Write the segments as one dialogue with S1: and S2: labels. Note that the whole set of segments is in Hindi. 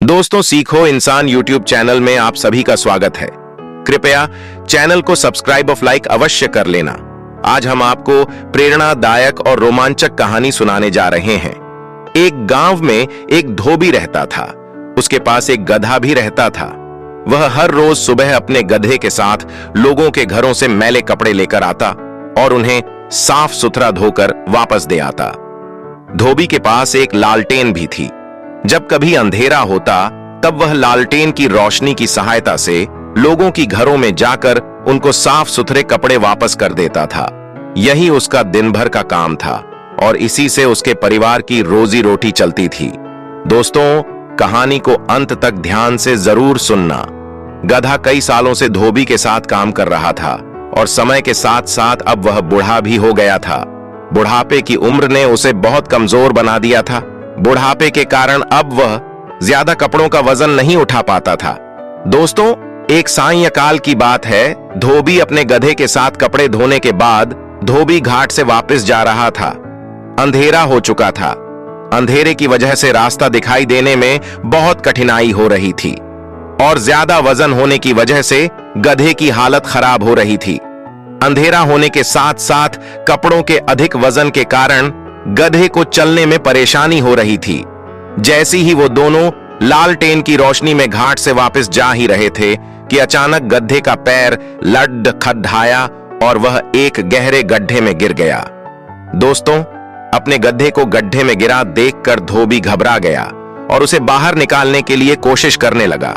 S1: दोस्तों, सीखो इंसान यूट्यूब चैनल में आप सभी का स्वागत है। कृपया चैनल को सब्सक्राइब और लाइक अवश्य कर लेना। आज हम आपको प्रेरणादायक और रोमांचक कहानी सुनाने जा रहे हैं। एक गांव में एक धोबी रहता था। उसके पास एक गधा भी रहता था। वह हर रोज सुबह अपने गधे के साथ लोगों के घरों से मैले कपड़े लेकर आता और उन्हें साफ सुथरा धोकर वापस दे आता। धोबी के पास एक लालटेन भी थी। जब कभी अंधेरा होता तब वह लालटेन की रोशनी की सहायता से लोगों की घरों में जाकर उनको साफ सुथरे कपड़े वापस कर देता था। यही उसका दिन भर का काम था और इसी से उसके परिवार की रोजी रोटी चलती थी। दोस्तों, कहानी को अंत तक ध्यान से जरूर सुनना। गधा कई सालों से धोबी के साथ काम कर रहा था और समय के साथ साथ अब वह बूढ़ा भी हो गया था। बुढ़ापे की उम्र ने उसे बहुत कमजोर बना दिया था। बुढ़ापे के कारण अब वह ज्यादा कपड़ों का वजन नहीं उठा पाता था। दोस्तों, एक सायंकाल की बात है। धोबी अपने गधे के साथ कपड़े धोने के बाद धोबी घाट से वापस जा रहा था। अंधेरा हो चुका था। अंधेरे की वजह से रास्ता दिखाई देने में बहुत कठिनाई हो रही थी और ज्यादा वजन होने की वजह से गधे की हालत खराब हो रही थी। अंधेरा होने के साथ साथ कपड़ों के अधिक वजन के कारण गधे को चलने में परेशानी हो रही थी। जैसी ही वो दोनों लालटेन की रोशनी में घाट से वापस जा ही रहे थे कि अचानक गधे का पैर लड खड्डाया और वह एक गहरे गड्ढे में गिर गया। दोस्तों, अपने गधे को गड्ढे में गिरा देखकर धोबी घबरा गया और उसे बाहर निकालने के लिए कोशिश करने लगा।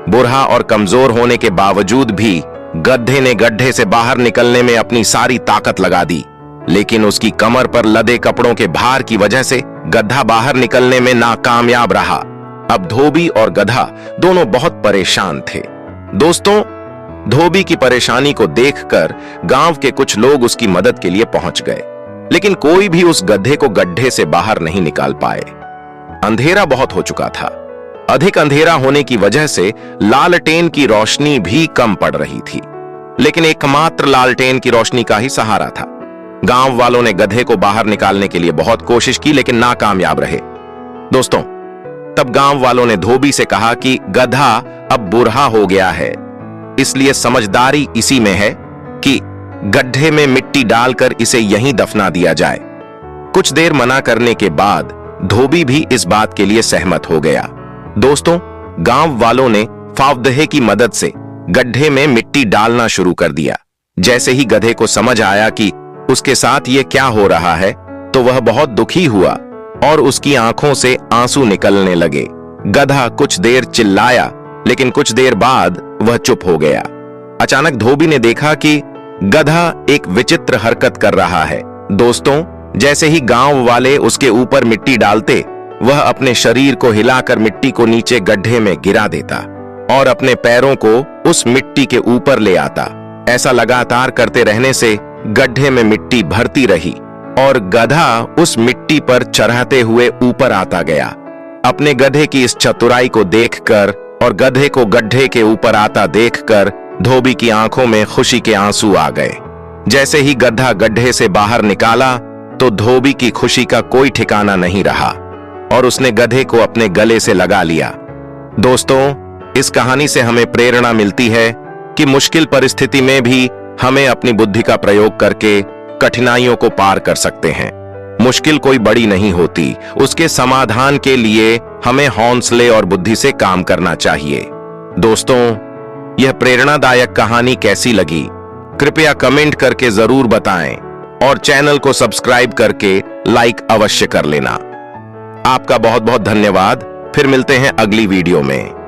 S1: बूढ़ा और कमजोर होने के बावजूद भी गधे ने गड्ढे से बाहर निकलने में अपनी सारी ताकत लगा दी, लेकिन उसकी कमर पर लदे कपड़ों के भार की वजह से गधा बाहर निकलने में नाकामयाब रहा। अब धोबी और गधा दोनों बहुत परेशान थे। दोस्तों, धोबी की परेशानी को देखकर गांव के कुछ लोग उसकी मदद के लिए पहुंच गए, लेकिन कोई भी उस गधे को गड्ढे से बाहर नहीं निकाल पाए। अंधेरा बहुत हो चुका था। अधिक अंधेरा होने की वजह से लालटेन की रोशनी भी कम पड़ रही थी, लेकिन एकमात्र लालटेन की रोशनी का ही सहारा था। गांव वालों ने गधे को बाहर निकालने के लिए बहुत कोशिश की, लेकिन नाकामयाब रहे। दोस्तों, तब गांव वालों ने धोबी से कहा कि गधा अब बूढ़ा हो गया है, इसलिए समझदारी इसी में है कि गड्ढे में मिट्टी डालकर इसे यहीं दफना दिया जाए। कुछ देर मना करने के बाद धोबी भी इस बात के लिए सहमत हो गया। दोस्तों, गांव वालों ने फावदहे की मदद से गड्ढे में मिट्टी डालना शुरू कर दिया। जैसे ही गधे को समझ आया कि उसके साथ ये क्या हो रहा है, तो वह बहुत दुखी हुआ और उसकी आंखों से आंसू निकलने लगे। गधा कुछ देर चिल्लाया, लेकिन कुछ देर बाद वह चुप हो गया। अचानक धोबी ने देखा कि गधा एक विचित्र हरकत कर रहा है। दोस्तों, जैसे ही गांव वाले उसके ऊपर मिट्टी डालते, वह अपने शरीर को हिलाकर मिट्टी को नीचे गड्ढे में गिरा देता और अपने पैरों को उस मिट्टी के ऊपर ले आता। ऐसा लगातार करते रहने से गड्ढे में मिट्टी भरती रही और गधा उस मिट्टी पर चढ़ाते हुए ऊपर आता गया। अपने गधे की इस चतुराई को देखकर और गधे को गड्ढे के ऊपर आता देखकर धोबी की आंखों में खुशी के आंसू आ गए। जैसे ही गधा गड्ढे से बाहर निकाला तो धोबी की खुशी का कोई ठिकाना नहीं रहा और उसने गधे को अपने गले से लगा लिया। दोस्तों, इस कहानी से हमें प्रेरणा मिलती है कि मुश्किल परिस्थिति में भी हमें अपनी बुद्धि का प्रयोग करके कठिनाइयों को पार कर सकते हैं। मुश्किल कोई बड़ी नहीं होती, उसके समाधान के लिए हमें हौसले और बुद्धि से काम करना चाहिए। दोस्तों, यह प्रेरणादायक कहानी कैसी लगी, कृपया कमेंट करके जरूर बताएं और चैनल को सब्सक्राइब करके लाइक अवश्य कर लेना। आपका बहुत बहुत धन्यवाद। फिर मिलते हैं अगली वीडियो में।